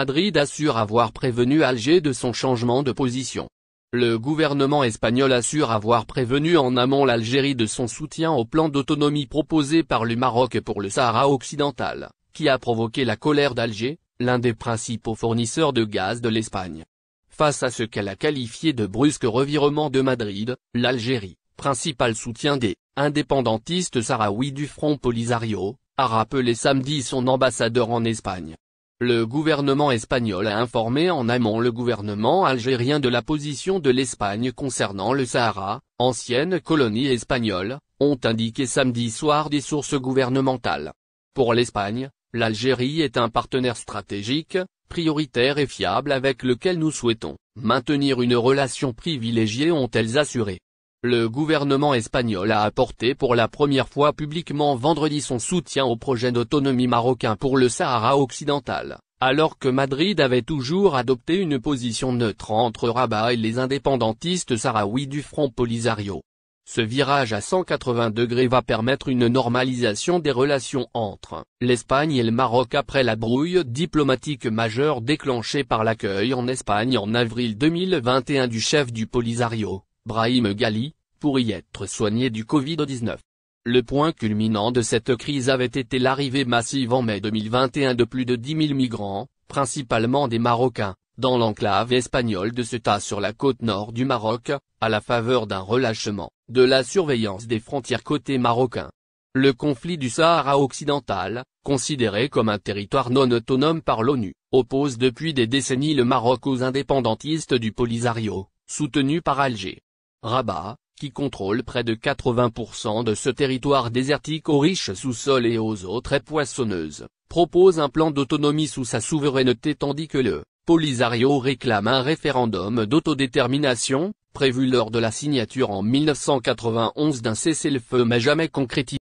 Madrid assure avoir prévenu Alger de son changement de position. Le gouvernement espagnol assure avoir prévenu en amont l'Algérie de son soutien au plan d'autonomie proposé par le Maroc pour le Sahara occidental, qui a provoqué la colère d'Alger, l'un des principaux fournisseurs de gaz de l'Espagne. Face à ce qu'elle a qualifié de brusque revirement de Madrid, l'Algérie, principal soutien des indépendantistes sahraouis du Front Polisario, a rappelé samedi son ambassadeur en Espagne. Le gouvernement espagnol a informé en amont le gouvernement algérien de la position de l'Espagne concernant le Sahara, ancienne colonie espagnole, ont indiqué samedi soir des sources gouvernementales. Pour l'Espagne, l'Algérie est un partenaire stratégique, prioritaire et fiable avec lequel nous souhaitons maintenir une relation privilégiée, ont-elles assuré. Le gouvernement espagnol a apporté pour la première fois publiquement vendredi son soutien au projet d'autonomie marocain pour le Sahara occidental, alors que Madrid avait toujours adopté une position neutre entre Rabat et les indépendantistes sahraouis du Front Polisario. Ce virage à 180 degrés va permettre une normalisation des relations entre l'Espagne et le Maroc après la brouille diplomatique majeure déclenchée par l'accueil en Espagne en avril 2021 du chef du Polisario, Brahim Ghali, pour y être soigné du Covid-19. Le point culminant de cette crise avait été l'arrivée massive en mai 2021 de plus de 10 000 migrants, principalement des Marocains, dans l'enclave espagnole de Ceuta sur la côte nord du Maroc, à la faveur d'un relâchement de la surveillance des frontières côté marocain. Le conflit du Sahara occidental, considéré comme un territoire non autonome par l'ONU, oppose depuis des décennies le Maroc aux indépendantistes du Polisario, soutenus par Alger. Rabat, qui contrôle près de 80% de ce territoire désertique aux riches sous-sols et aux eaux très poissonneuses, propose un plan d'autonomie sous sa souveraineté tandis que le Polisario réclame un référendum d'autodétermination, prévu lors de la signature en 1991 d'un cessez-le-feu mais jamais concrétisé.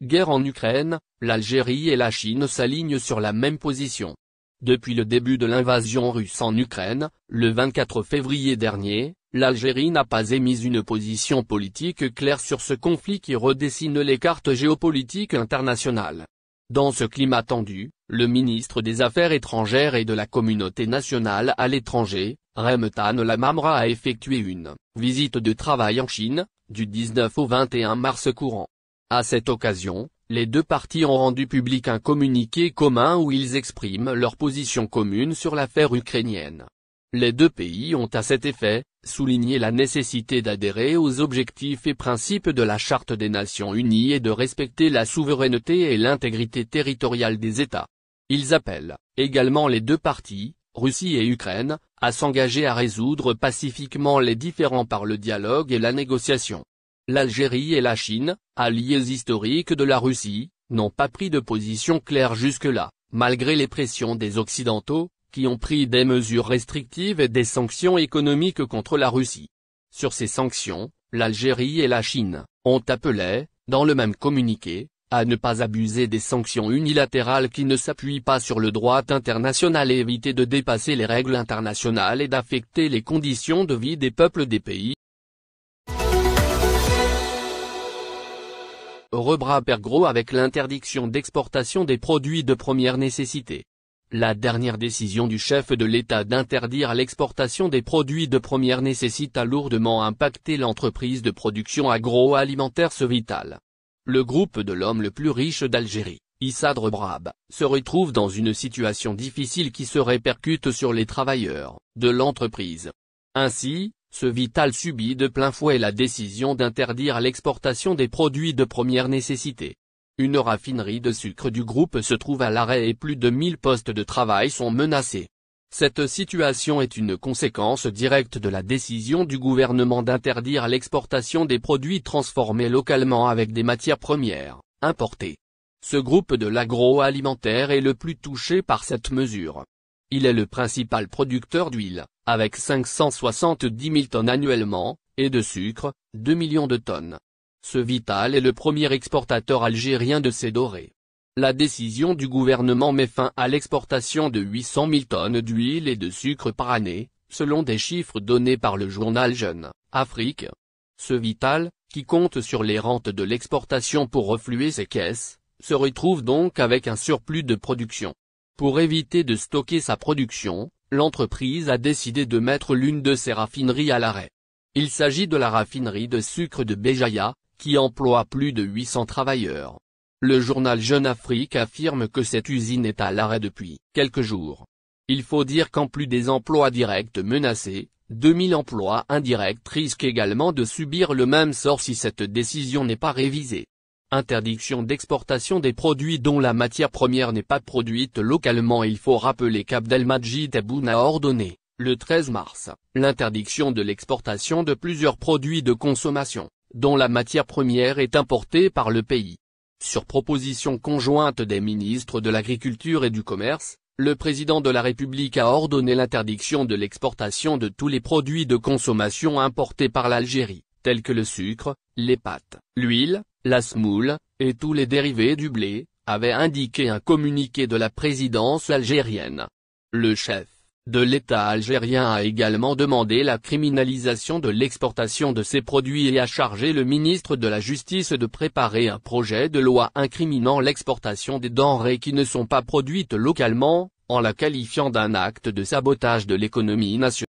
Guerre en Ukraine, l'Algérie et la Chine s'alignent sur la même position. Depuis le début de l'invasion russe en Ukraine, le 24 février dernier, l'Algérie n'a pas émis une position politique claire sur ce conflit qui redessine les cartes géopolitiques internationales. Dans ce climat tendu, le ministre des Affaires étrangères et de la communauté nationale à l'étranger, Ramtan Lamamra a effectué une visite de travail en Chine, du 19 au 21 mars courant. À cette occasion, les deux parties ont rendu public un communiqué commun où ils expriment leur position commune sur l'affaire ukrainienne. Les deux pays ont à cet effet souligné la nécessité d'adhérer aux objectifs et principes de la Charte des Nations Unies et de respecter la souveraineté et l'intégrité territoriale des États. Ils appellent également les deux parties, Russie et Ukraine, à s'engager à résoudre pacifiquement les différends par le dialogue et la négociation. L'Algérie et la Chine, alliés historiques de la Russie, n'ont pas pris de position claire jusque-là, malgré les pressions des Occidentaux, qui ont pris des mesures restrictives et des sanctions économiques contre la Russie. Sur ces sanctions, l'Algérie et la Chine ont appelé, dans le même communiqué, à ne pas abuser des sanctions unilatérales qui ne s'appuient pas sur le droit international et éviter de dépasser les règles internationales et d'affecter les conditions de vie des peuples des pays. Rebras gros avec l'interdiction d'exportation des produits de première nécessité. La dernière décision du chef de l'État d'interdire l'exportation des produits de première nécessité a lourdement impacté l'entreprise de production agroalimentaire Cevital. Le groupe de l'homme le plus riche d'Algérie, Issa Rebrab, se retrouve dans une situation difficile qui se répercute sur les travailleurs de l'entreprise. Ainsi, Cevital subit de plein fouet la décision d'interdire l'exportation des produits de première nécessité. Une raffinerie de sucre du groupe se trouve à l'arrêt et plus de 1000 postes de travail sont menacés. Cette situation est une conséquence directe de la décision du gouvernement d'interdire l'exportation des produits transformés localement avec des matières premières importées. Ce groupe de l'agroalimentaire est le plus touché par cette mesure. Il est le principal producteur d'huile, avec 570 000 tonnes annuellement, et de sucre, 2 millions de tonnes. Cevital est le premier exportateur algérien de ces denrées. La décision du gouvernement met fin à l'exportation de 800 000 tonnes d'huile et de sucre par année, selon des chiffres donnés par le journal Jeune Afrique. Cevital, qui compte sur les rentes de l'exportation pour refluer ses caisses, se retrouve donc avec un surplus de production. Pour éviter de stocker sa production, l'entreprise a décidé de mettre l'une de ses raffineries à l'arrêt. Il s'agit de la raffinerie de sucre de Béjaïa, qui emploie plus de 800 travailleurs. Le journal Jeune Afrique affirme que cette usine est à l'arrêt depuis quelques jours. Il faut dire qu'en plus des emplois directs menacés, 2000 emplois indirects risquent également de subir le même sort si cette décision n'est pas révisée. Interdiction d'exportation des produits dont la matière première n'est pas produite localement. Il faut rappeler qu'Abdelmadjid Tebboune a ordonné, le 13 mars, l'interdiction de l'exportation de plusieurs produits de consommation, dont la matière première est importée par le pays. Sur proposition conjointe des ministres de l'Agriculture et du Commerce, le président de la République a ordonné l'interdiction de l'exportation de tous les produits de consommation importés par l'Algérie, tels que le sucre, les pâtes, l'huile, la semoule, et tous les dérivés du blé, avait indiqué un communiqué de la présidence algérienne. Le chef de l'État algérien a également demandé la criminalisation de l'exportation de ces produits et a chargé le ministre de la Justice de préparer un projet de loi incriminant l'exportation des denrées qui ne sont pas produites localement, en la qualifiant d'un acte de sabotage de l'économie nationale.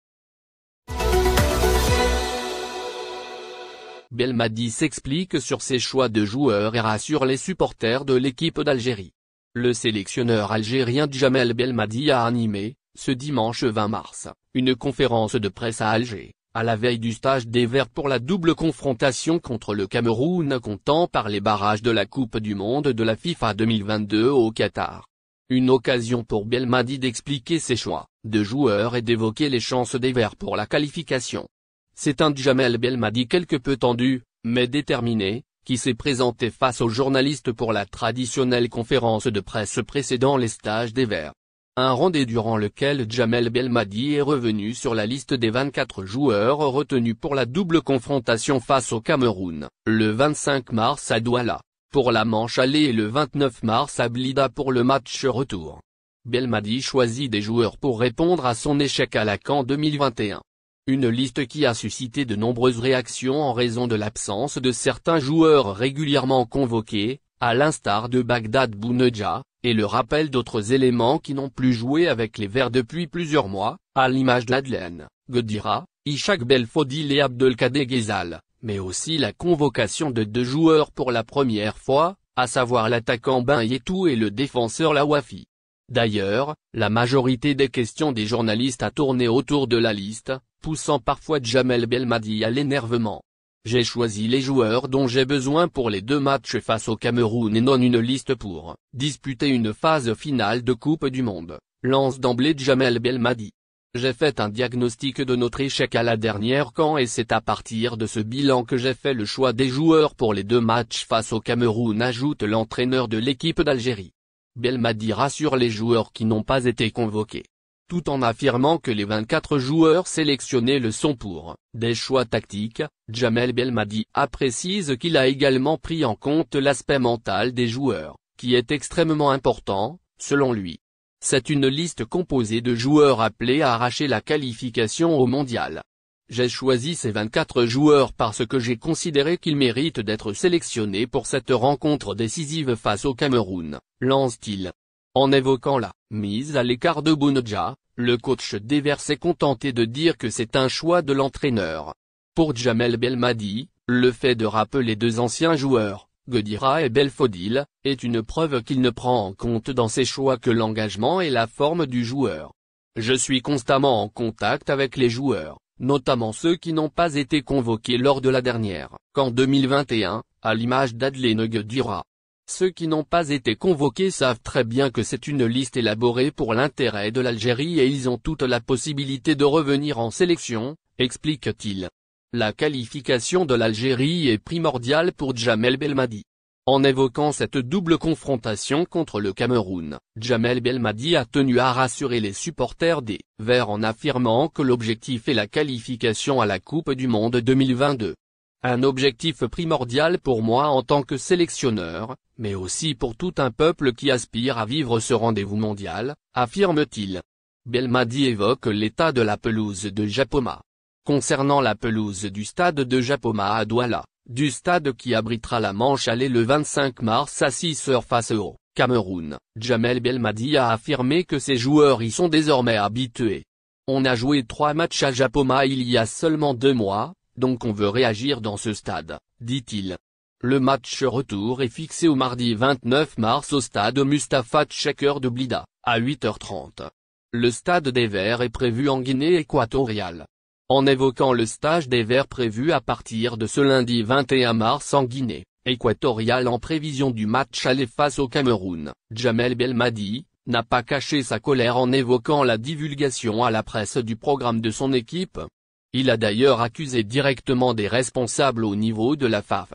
Belmadi s'explique sur ses choix de joueurs et rassure les supporters de l'équipe d'Algérie. Le sélectionneur algérien Djamel Belmadi a animé, ce dimanche 20 mars, une conférence de presse à Alger, à la veille du stage des Verts pour la double confrontation contre le Cameroun comptant par les barrages de la Coupe du Monde de la FIFA 2022 au Qatar. Une occasion pour Belmadi d'expliquer ses choix de joueurs et d'évoquer les chances des Verts pour la qualification. C'est un Djamel Belmadi quelque peu tendu, mais déterminé, qui s'est présenté face aux journalistes pour la traditionnelle conférence de presse précédant les stages des Verts. Un rendez-vous durant lequel Djamel Belmadi est revenu sur la liste des 24 joueurs retenus pour la double confrontation face au Cameroun, le 25 mars à Douala, pour la manche aller et le 29 mars à Blida pour le match retour. Belmadi choisit des joueurs pour répondre à son échec à la CAN 2021. Une liste qui a suscité de nombreuses réactions en raison de l'absence de certains joueurs régulièrement convoqués, à l'instar de Bagdad Bounedjah, et le rappel d'autres éléments qui n'ont plus joué avec les Verts depuis plusieurs mois, à l'image d'Adlen Guedira, Ishak Belfodil et Abdelkader Ghezal, mais aussi la convocation de deux joueurs pour la première fois, à savoir l'attaquant Ben Yetou et le défenseur Lawafi. D'ailleurs, la majorité des questions des journalistes a tourné autour de la liste, poussant parfois Djamel Belmadi à l'énervement. J'ai choisi les joueurs dont j'ai besoin pour les deux matchs face au Cameroun et non une liste pour disputer une phase finale de Coupe du Monde, lance d'emblée Djamel Belmadi. J'ai fait un diagnostic de notre échec à la dernière CAN et c'est à partir de ce bilan que j'ai fait le choix des joueurs pour les deux matchs face au Cameroun, ajoute l'entraîneur de l'équipe d'Algérie. Belmadi rassure les joueurs qui n'ont pas été convoqués, tout en affirmant que les 24 joueurs sélectionnés le sont pour des choix tactiques. Djamel Belmadi précise qu'il a également pris en compte l'aspect mental des joueurs, qui est extrêmement important, selon lui. C'est une liste composée de joueurs appelés à arracher la qualification au mondial. J'ai choisi ces 24 joueurs parce que j'ai considéré qu'ils méritent d'être sélectionnés pour cette rencontre décisive face au Cameroun, lance-t-il. En évoquant la mise à l'écart de Bounedjah, le coach des Verts s'est contenté de dire que c'est un choix de l'entraîneur. Pour Djamel Belmadi, le fait de rappeler deux anciens joueurs, Guedira et Belfodil, est une preuve qu'il ne prend en compte dans ses choix que l'engagement et la forme du joueur. Je suis constamment en contact avec les joueurs, notamment ceux qui n'ont pas été convoqués lors de la dernière CAN 2021, à l'image d'Adlen Guedira. Ceux qui n'ont pas été convoqués savent très bien que c'est une liste élaborée pour l'intérêt de l'Algérie et ils ont toute la possibilité de revenir en sélection, explique-t-il. La qualification de l'Algérie est primordiale pour Djamel Belmadi. En évoquant cette double confrontation contre le Cameroun, Djamel Belmadi a tenu à rassurer les supporters des Verts en affirmant que l'objectif est la qualification à la Coupe du Monde 2022. Un objectif primordial pour moi en tant que sélectionneur, mais aussi pour tout un peuple qui aspire à vivre ce rendez-vous mondial, affirme-t-il. Belmadi évoque l'état de la pelouse de Japoma. Concernant la pelouse du stade de Japoma à Douala, du stade qui abritera la manche aller le 25 mars à 6h face au Cameroun. Djamel Belmadi a affirmé que ses joueurs y sont désormais habitués. On a joué 3 matchs à Japoma il y a seulement 2 mois, donc on veut réagir dans ce stade, dit-il. Le match retour est fixé au mardi 29 mars au stade Mustapha Tcheker de Blida, à 8h30. Le stade des Verts est prévu en Guinée équatoriale. En évoquant le stage des Verts prévu à partir de ce lundi 21 mars en Guinée équatoriale en prévision du match aller face au Cameroun, Djamel Belmadi n'a pas caché sa colère en évoquant la divulgation à la presse du programme de son équipe. Il a d'ailleurs accusé directement des responsables au niveau de la FAF.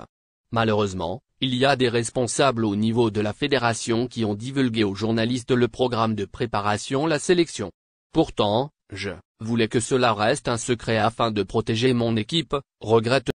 Malheureusement, il y a des responsables au niveau de la fédération qui ont divulgué aux journalistes le programme de préparation la sélection. Pourtant, je voulais que cela reste un secret afin de protéger mon équipe, regrette